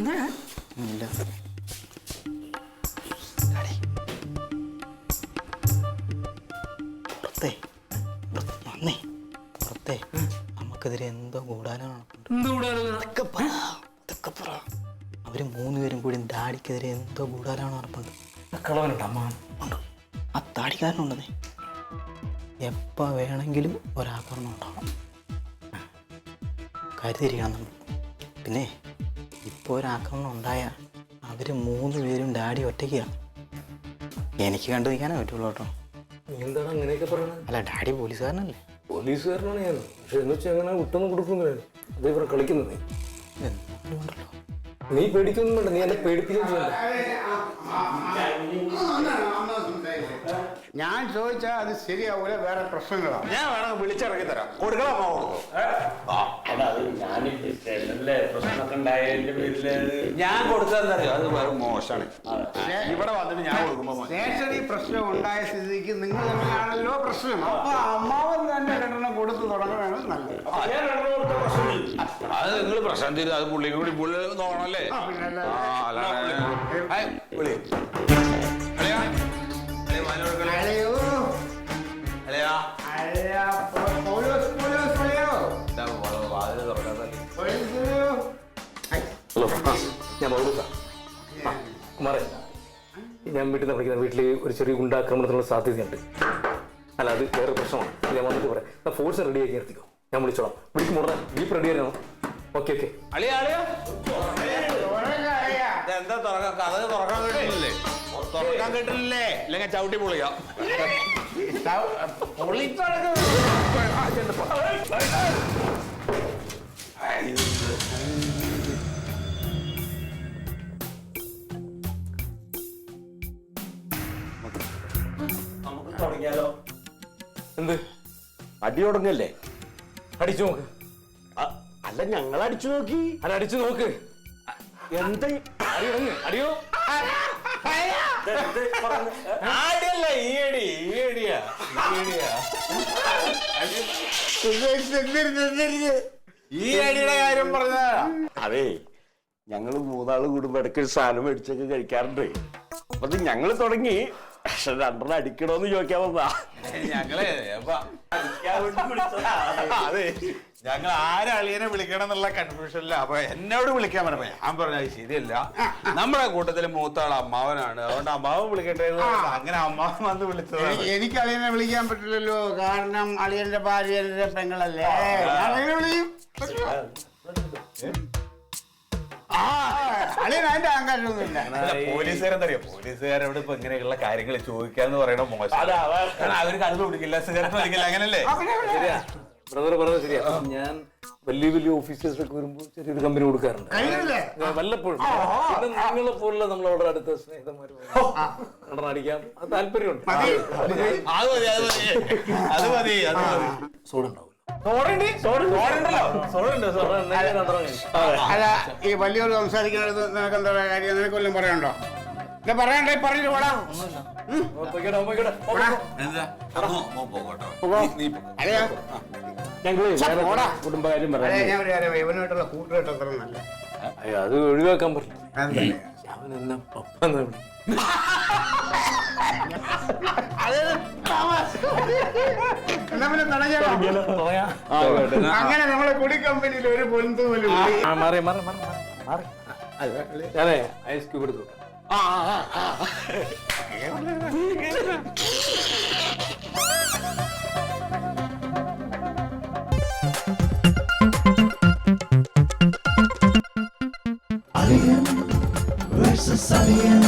ഇല്ല. പുറത്തെ നമുക്കെതിരെ എന്തോ ഗൂഢാലോചന. അവര് 3 പേരും കൂടി ഡാഡിക്കെതിരെ എന്തോ ഗൂഢാലോചന നടപ്പുണ്ട്. ആ താടിക്കാരനുണ്ടെന്നേ. എപ്പോൾ വേണമെങ്കിലും ഒരാക്രമണം ഉണ്ടാവും. കരുതിരിക്കണം നമ്മൾ. പിന്നെ ഇപ്പോൾ ഒരാക്രമണം ഉണ്ടായാൽ അവർ 3 പേരും ഡാഡി ഒറ്റയ്ക്കാണ്. എനിക്ക് കണ്ടു നിൽക്കാനേ പറ്റുള്ളൂ കേട്ടോ. എന്താണ് അങ്ങനെയൊക്കെ പറയുന്നത്? അല്ല, ഡാഡി പോലീസുകാരനല്ലേ? പോലീസുകാരനാണ് ഞാൻ. പക്ഷെ എന്ന് വെച്ചാൽ അങ്ങനെ വിട്ടൊന്നും കൊടുക്കുന്നില്ല. അത് ഇവരെ കളിക്കുന്നത്. ഉണ്ടല്ലോ. നീ പേടിക്കൊന്നും വേണ്ട, നീ എന്നെ പേടിപ്പിക്കുകയും ചെയ്യണ്ട. ഞാൻ ചോദിച്ചാൽ അത് ശരിയാവൂല, വേറെ പ്രശ്നങ്ങളാണ്. ഞാൻ വേണമെങ്കിൽ വിളിച്ചിറങ്ങി തരാം. കൊടുക്കണം ഞാൻ കൊടുത്തതെന്നറിയോ? അത് വേറെ മോശമാണ്. ഇവിടെ വന്നിട്ട് ഞാൻ കൊടുക്കുമ്പോ സ്റ്റേഷനിൽ പ്രശ്നം ഉണ്ടായ സ്ഥിതിക്ക് നിങ്ങൾ തമ്മിലാണല്ലോ പ്രശ്നം. അപ്പൊ അമ്മാവൻ തന്നെ 2 കൊടുത്ത് തുടങ്ങുകയാണ് നല്ലത്. അത് നിങ്ങൾ പ്രശ്നം തീരും. അത് പുള്ളിക്ക് കൂടി പുള്ളി നോക്കണല്ലേ. ഞാൻ വീട്ടിൽ നിന്ന് വിളിക്കുന്നത്. വീട്ടിൽ ഒരു ചെറിയ ഗുണ്ടാക്രമണത്തിനുള്ള സാധ്യതയുണ്ട്. അല്ല, അത് വേറെ പ്രശ്നമാണ്. ഞാൻ വന്നിട്ട് പറയാം. ഫോഴ്സ് റെഡി ആക്കി നിർത്തിക്കോ. ഞാൻ വിളിച്ചോളാം. വിളിക്കും മുടങ്ങാൻ ജീപ്പ് റെഡി ആയിരുന്നു. ഓക്കെ. എന്താ കഥ തുറക്കാൻ കിട്ടില്ലേ? തുറക്കാൻ കിട്ടില്ലേ? ഇല്ലെങ്കിൽ ചവിട്ടി പൊളിക്കാം. നമുക്ക് തുടങ്ങിയാലോ? എന്ത് അടി തുടങ്ങല്ലേ? അടിച്ചു നോക്ക്. അല്ല, ഞങ്ങൾ അടിച്ചു നോക്കി. അല്ല, അടിച്ചു നോക്ക്. എന്താ അടിയോ? ആടിയല്ല, ഈ അടിയുടെ കാര്യം പറഞ്ഞാ. അതെ, ഞങ്ങള് 3 കൂടുമ്പോ ഇടയ്ക്ക് സാധനം മേടിച്ചൊക്കെ കഴിക്കാറുണ്ട്. അപ്പൊ അത് ഞങ്ങള് തുടങ്ങി. പക്ഷെ 2 അടിക്കണോന്ന് ചോദിക്കാൻ വന്നാ. ഞങ്ങളെ അതെ, ഞങ്ങൾ ആരളിയനെ വിളിക്കണം എന്നുള്ള കൺഫ്യൂഷനില്ല. അപ്പൊ എന്നോട് വിളിക്കാൻ പറഞ്ഞ ഞാൻ പറഞ്ഞത് ശരിയല്ല. നമ്മുടെ കൂട്ടത്തില് മൂത്താൾ അമ്മാവനാണ്. അതുകൊണ്ട് അമ്മാവൻ വിളിക്കട്ടെ. അങ്ങനെ അമ്മാവൻ വന്ന് വിളിച്ചത്. എനിക്ക് അളിയനെ വിളിക്കാൻ പറ്റില്ലല്ലോ. കാരണം അളിയന്റെ ഭാര്യ എന്റെ പെങ്ങളല്ലേ. വിളിക്കും. അളിയൻ അതിന്റെ അഹങ്കാരമൊന്നുമില്ല. പോലീസുകാരെന്തറിയോ? പോലീസുകാരോട് ഇപ്പൊ ഇങ്ങനെയുള്ള കാര്യങ്ങൾ ചോദിക്കാന്ന് പറയണ മോശം. അവര് കണ്ടു പിടിക്കില്ല, സിഗരറ്റ് വലിക്കില്ല. അങ്ങനല്ലേ? ബ്രദർ പറഞ്ഞത് ശരിയാ. ഞാൻ വലിയ ഓഫീസേഴ്സ് ഒക്കെ വരുമ്പോൾ ചെറിയൊരു കമ്പനി കൊടുക്കാറുണ്ട് വല്ലപ്പോഴും. നിങ്ങളെ പോലുള്ള നമ്മളവിടെ അടുത്ത സ്നേഹിതന്മാർ അടിക്കാം. അത് താല്പര്യമുണ്ട്. സോഡ ഉണ്ടാവും. അല്ല, ഈ വലിയൊരു സംസാരിക്കുന്നത് നിനക്ക് എന്താ കാര്യം? നിനക്ക് വല്ലതും പറയണ്ടോ? പറയണ്ടേ? പറഞ്ഞിട്ട് പോടാ. കുടുംബകാര്യം പറയാം. ഇവനായിട്ടുള്ള കൂട്ടുകെട്ട് അത്ര നല്ല. അത് ഒഴിവാക്കാൻ പറ്റില്ല. അവനെന്നാ പപ്പ അങ്ങനെ നമ്മളെ കുടി കമ്പനിയിൽ ഒരു പൊന്തു പോലും ഞാനേ ഐസ് ക്യൂബ് എടുത്തു. Alien versus Alien.